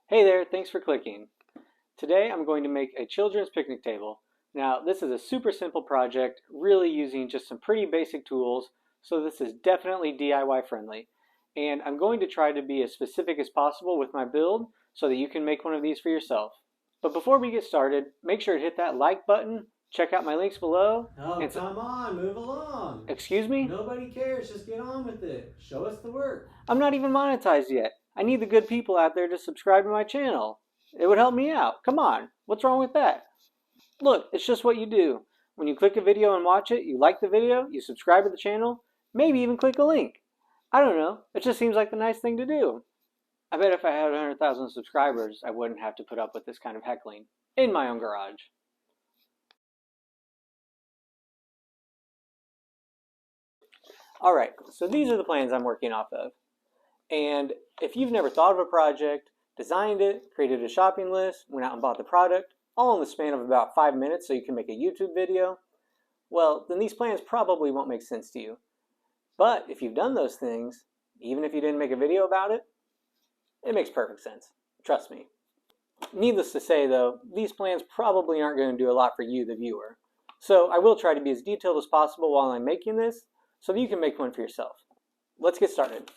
Hey there, thanks for clicking. Today I'm going to make a children's picnic table. Now this is a super simple project, really using just some pretty basic tools, so this is definitely DIY friendly. And I'm going to try to be as specific as possible with my build so that you can make one of these for yourself. But before we get started, make sure to hit that like button, check out my links below. Oh, come on, move along. Excuse me? Nobody cares, just get on with it. Show us the work. I'm not even monetized yet. I need the good people out there to subscribe to my channel. It would help me out. Come on, what's wrong with that? Look, it's just what you do. When you click a video and watch it, you like the video, you subscribe to the channel, maybe even click a link. I don't know, it just seems like the nice thing to do. I bet if I had 100,000 subscribers, I wouldn't have to put up with this kind of heckling in my own garage. Alright, so these are the plans I'm working off of. And if you've never thought of a project, designed it, created a shopping list, went out and bought the product, all in the span of about 5 minutes so you can make a YouTube video, well, then these plans probably won't make sense to you. But if you've done those things, even if you didn't make a video about it, it makes perfect sense. Trust me. Needless to say, though, these plans probably aren't going to do a lot for you, the viewer. So I will try to be as detailed as possible while I'm making this, so that you can make one for yourself. Let's get started.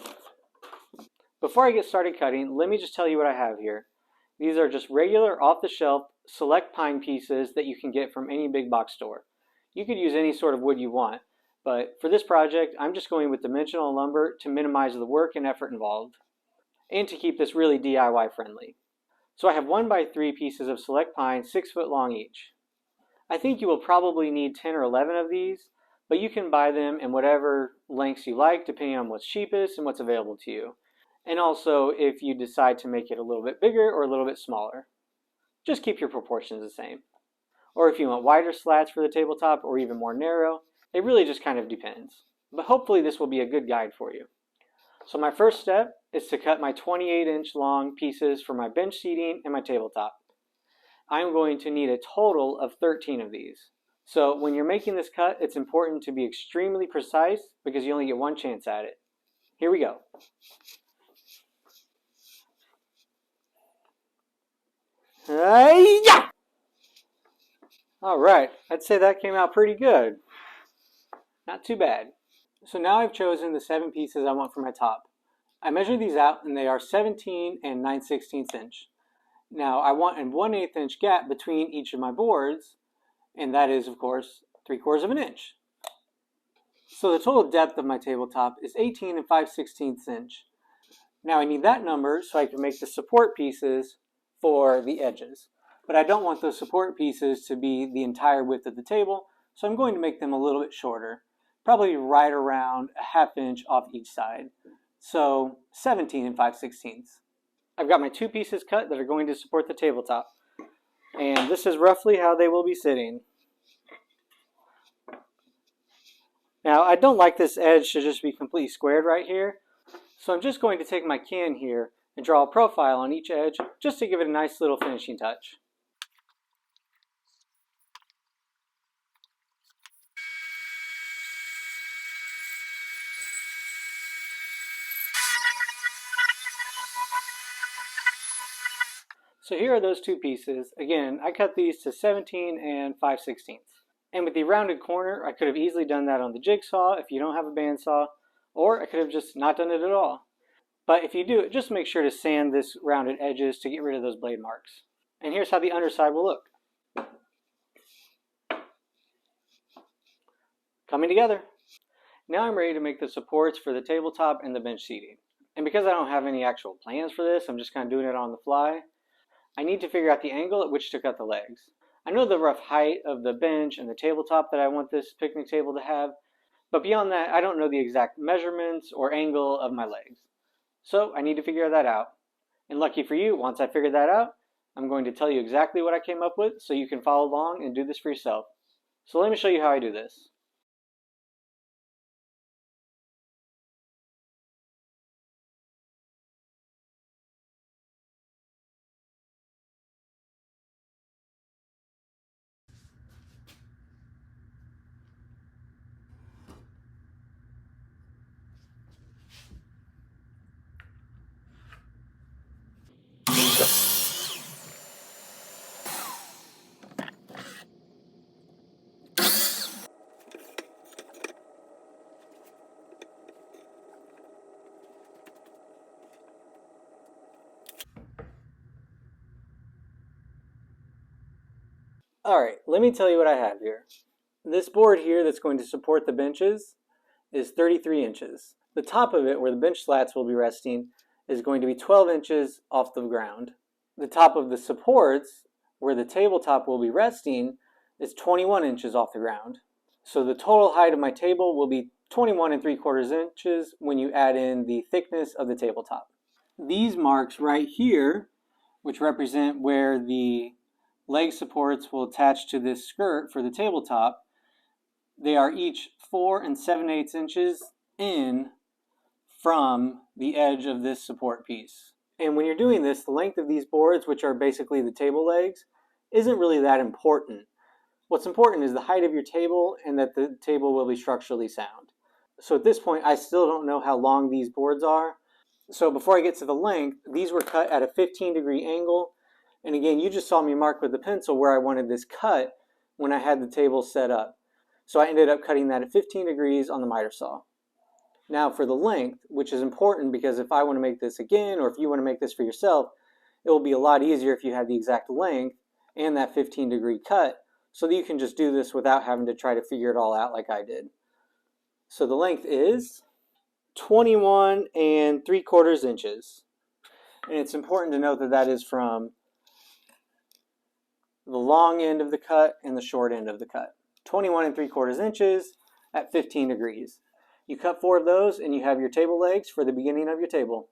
Before I get started cutting, let me just tell you what I have here. These are just regular off-the-shelf select pine pieces that you can get from any big box store. You could use any sort of wood you want, but for this project, I'm just going with dimensional lumber to minimize the work and effort involved, and to keep this really DIY friendly. So I have 1x3 pieces of select pine 6 foot long each. I think you will probably need 10 or 11 of these, but you can buy them in whatever lengths you like depending on what's cheapest and what's available to you. And also if you decide to make it a little bit bigger or a little bit smaller. Just keep your proportions the same. Or if you want wider slats for the tabletop or even more narrow, it really just kind of depends. But hopefully this will be a good guide for you. So my first step is to cut my 28-inch long pieces for my bench seating and my tabletop. I'm going to need a total of 13 of these. So when you're making this cut, it's important to be extremely precise because you only get one chance at it. Here we go. Alright, I'd say that came out pretty good. Not too bad. So now I've chosen the 7 pieces I want for my top. I measured these out and they are 17 and 9/16 inch. Now I want a 1/8 inch gap between each of my boards, and that is of course 3/4 of an inch. So the total depth of my tabletop is 18 and 5/16 inch. Now I need that number so I can make the support pieces for the edges. But I don't want those support pieces to be the entire width of the table, so I'm going to make them a little bit shorter, probably right around a 1/2 inch off each side. So 17 and 5/16. I've got my 2 pieces cut that are going to support the tabletop. And this is roughly how they will be sitting. Now I don't like this edge to just be completely squared right here, so I'm just going to take my can here and draw a profile on each edge just to give it a nice little finishing touch. So here are those 2 pieces. Again, I cut these to 17 and 5/16. And with the rounded corner, I could have easily done that on the jigsaw if you don't have a bandsaw, or I could have just not done it at all. But if you do it, just make sure to sand this rounded edges to get rid of those blade marks. And here's how the underside will look. Coming together. Now I'm ready to make the supports for the tabletop and the bench seating. And because I don't have any actual plans for this, I'm just kind of doing it on the fly. I need to figure out the angle at which to cut the legs. I know the rough height of the bench and the tabletop that I want this picnic table to have, but beyond that, I don't know the exact measurements or angle of my legs. So I need to figure that out. And lucky for you, once I figure that out, I'm going to tell you exactly what I came up with so you can follow along and do this for yourself. So let me show you how I do this. Alright, let me tell you what I have here. This board here that's going to support the benches is 33 inches. The top of it, where the bench slats will be resting, is going to be 12 inches off the ground. The top of the supports, where the tabletop will be resting, is 21 inches off the ground. So the total height of my table will be 21 3/4 inches when you add in the thickness of the tabletop. These marks right here, which represent where the leg supports will attach to this skirt for the tabletop, they are each 4 7/8 inches in from the edge of this support piece. And when you're doing this, the length of these boards, which are basically the table legs, isn't really that important. What's important is the height of your table and that the table will be structurally sound. So at this point, I still don't know how long these boards are. So before I get to the length, these were cut at a 15-degree angle. And again, you just saw me mark with the pencil where I wanted this cut when I had the table set up. So I ended up cutting that at 15 degrees on the miter saw. Now for the length, which is important because if I want to make this again, or if you want to make this for yourself, it will be a lot easier if you have the exact length and that 15-degree cut, so that you can just do this without having to try to figure it all out like I did. So the length is 21 3/4 inches. And it's important to note that that is from the long end of the cut and the short end of the cut. 21 3/4 inches at 15 degrees. You cut 4 of those and you have your table legs for the beginning of your table.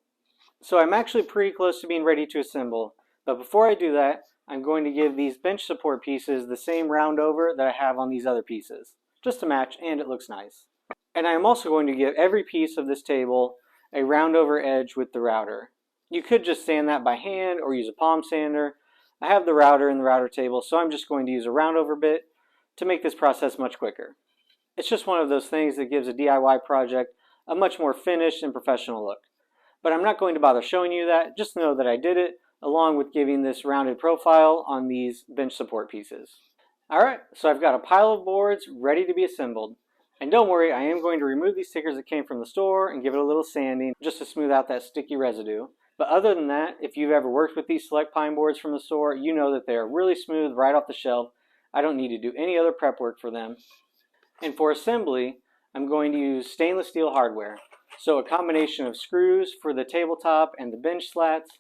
So I'm actually pretty close to being ready to assemble, but before I do that, I'm going to give these bench support pieces the same round over that I have on these other pieces, just to match, and it looks nice. And I am also going to give every piece of this table a round over edge with the router. You could just sand that by hand or use a palm sander. I have the router in the router table, so I'm just going to use a round over bit to make this process much quicker. It's just one of those things that gives a DIY project a much more finished and professional look. But I'm not going to bother showing you that, just know that I did it, along with giving this rounded profile on these bench support pieces. Alright, so I've got a pile of boards ready to be assembled. And don't worry, I am going to remove these stickers that came from the store and give it a little sanding just to smooth out that sticky residue. But other than that, if you've ever worked with these select pine boards from the store, you know that they are really smooth right off the shelf. I don't need to do any other prep work for them. And for assembly, I'm going to use stainless steel hardware. So a combination of screws for the tabletop and the bench slats,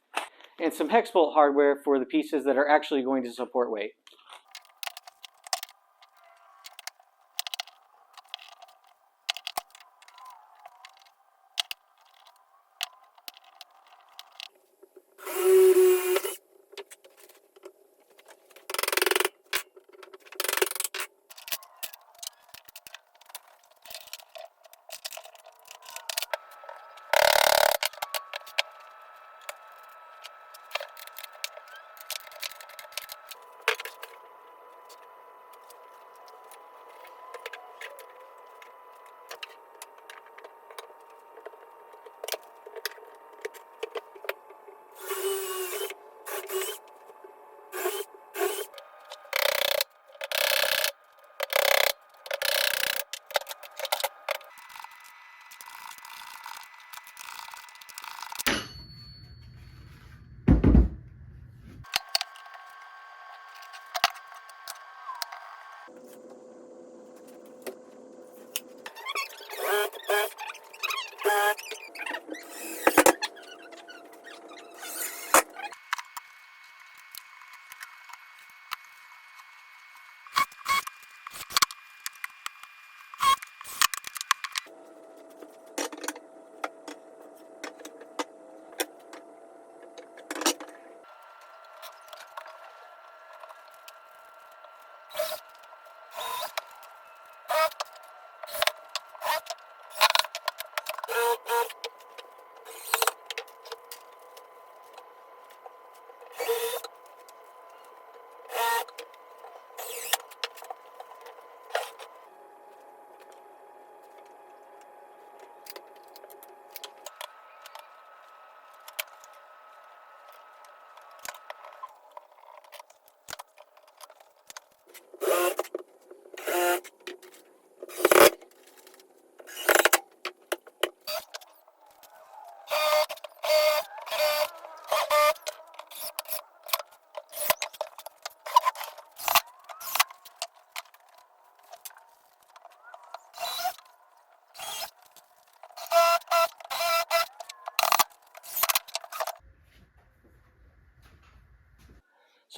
and some hex bolt hardware for the pieces that are actually going to support weight.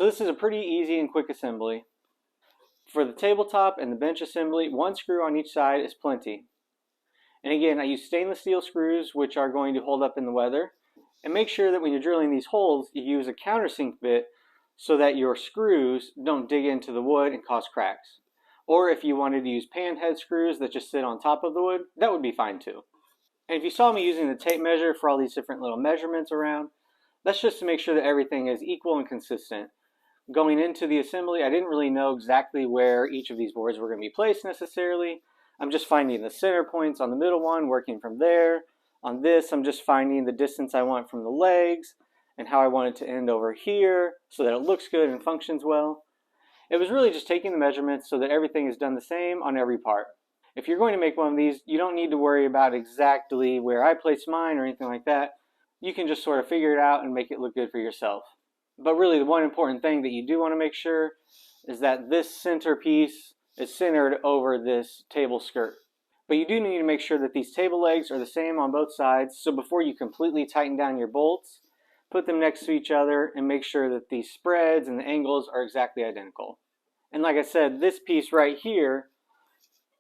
So this is a pretty easy and quick assembly. For the tabletop and the bench assembly, one screw on each side is plenty. And again, I use stainless steel screws, which are going to hold up in the weather. And make sure that when you're drilling these holes, you use a countersink bit so that your screws don't dig into the wood and cause cracks. Or if you wanted to use pan head screws that just sit on top of the wood, that would be fine too. And if you saw me using the tape measure for all these different little measurements around, that's just to make sure that everything is equal and consistent. Going into the assembly, I didn't really know exactly where each of these boards were going to be placed necessarily. I'm just finding the center points on the middle one, working from there. On this, I'm just finding the distance I want from the legs and how I want it to end over here so that it looks good and functions well. It was really just taking the measurements so that everything is done the same on every part. If you're going to make one of these, you don't need to worry about exactly where I place mine or anything like that. You can just sort of figure it out and make it look good for yourself. But really, the one important thing that you do want to make sure is that this center piece is centered over this table skirt. But you do need to make sure that these table legs are the same on both sides, so before you completely tighten down your bolts, put them next to each other and make sure that these spreads and the angles are exactly identical. And like I said, this piece right here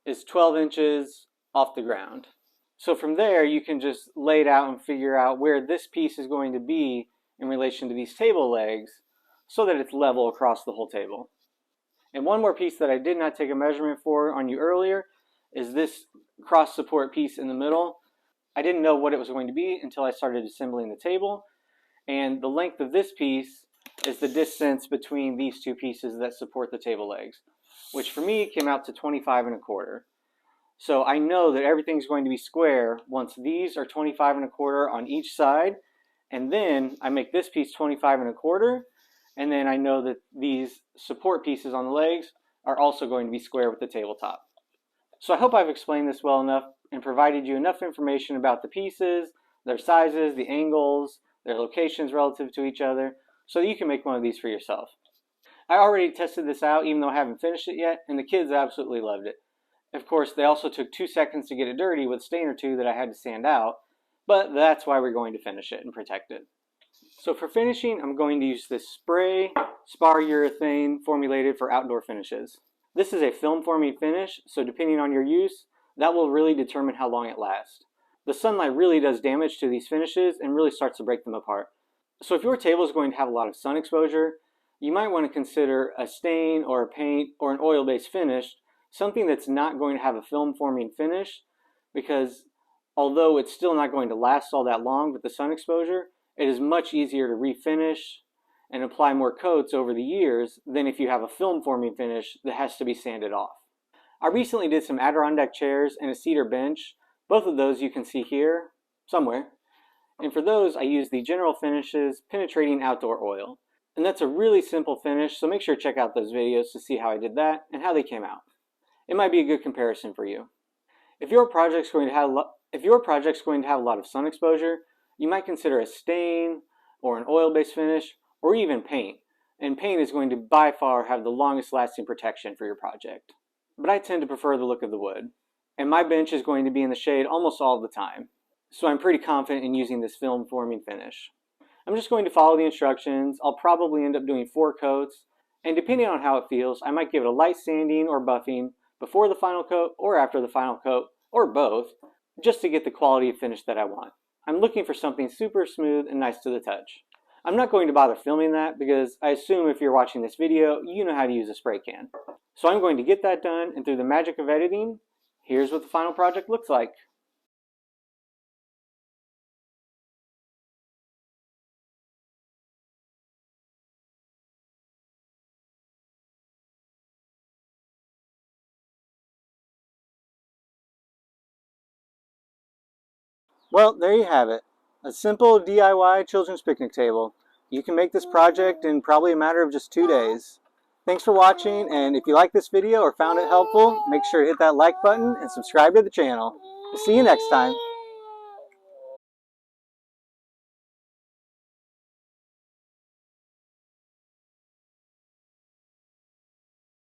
is 12 inches off the ground. So from there, you can just lay it out and figure out where this piece is going to be in relation to these table legs so that it's level across the whole table. And one more piece that I did not take a measurement for on you earlier is this cross support piece in the middle. I didn't know what it was going to be until I started assembling the table. And the length of this piece is the distance between these two pieces that support the table legs, which for me came out to 25 1/4. So I know that everything's going to be square once these are 25 1/4 on each side. And then I make this piece 25 1/4, and then I know that these support pieces on the legs are also going to be square with the tabletop. So I hope I've explained this well enough and provided you enough information about the pieces, their sizes, the angles, their locations relative to each other, so that you can make one of these for yourself. I already tested this out even though I haven't finished it yet, and the kids absolutely loved it. Of course, they also took 2 seconds to get it dirty with a stain or two that I had to sand out, but that's why we're going to finish it and protect it. So for finishing, I'm going to use this spray spar urethane formulated for outdoor finishes. This is a film forming finish, so depending on your use, that will really determine how long it lasts. The sunlight really does damage to these finishes and really starts to break them apart. So if your table is going to have a lot of sun exposure, you might want to consider a stain or a paint or an oil-based finish, something that's not going to have a film forming finish, because although it's still not going to last all that long with the sun exposure, it is much easier to refinish and apply more coats over the years than if you have a film forming finish that has to be sanded off. I recently did some Adirondack chairs and a cedar bench. Both of those you can see here somewhere. And for those, I used the General Finishes Penetrating Outdoor Oil. And that's a really simple finish, so make sure to check out those videos to see how I did that and how they came out. It might be a good comparison for you. If your project's going to have a lot of sun exposure, you might consider a stain or an oil-based finish or even paint. And paint is going to by far have the longest lasting protection for your project. But I tend to prefer the look of the wood. And my bench is going to be in the shade almost all the time. So I'm pretty confident in using this film forming finish. I'm just going to follow the instructions. I'll probably end up doing 4 coats. And depending on how it feels, I might give it a light sanding or buffing before the final coat or after the final coat, or both, just to get the quality of finish that I want. I'm looking for something super smooth and nice to the touch. I'm not going to bother filming that because I assume if you're watching this video, you know how to use a spray can. So I'm going to get that done, and through the magic of editing, here's what the final project looks like. Well, there you have it. A simple DIY children's picnic table. You can make this project in probably a matter of just 2 days. Thanks for watching, and if you like this video or found it helpful, make sure to hit that like button and subscribe to the channel. See you next time.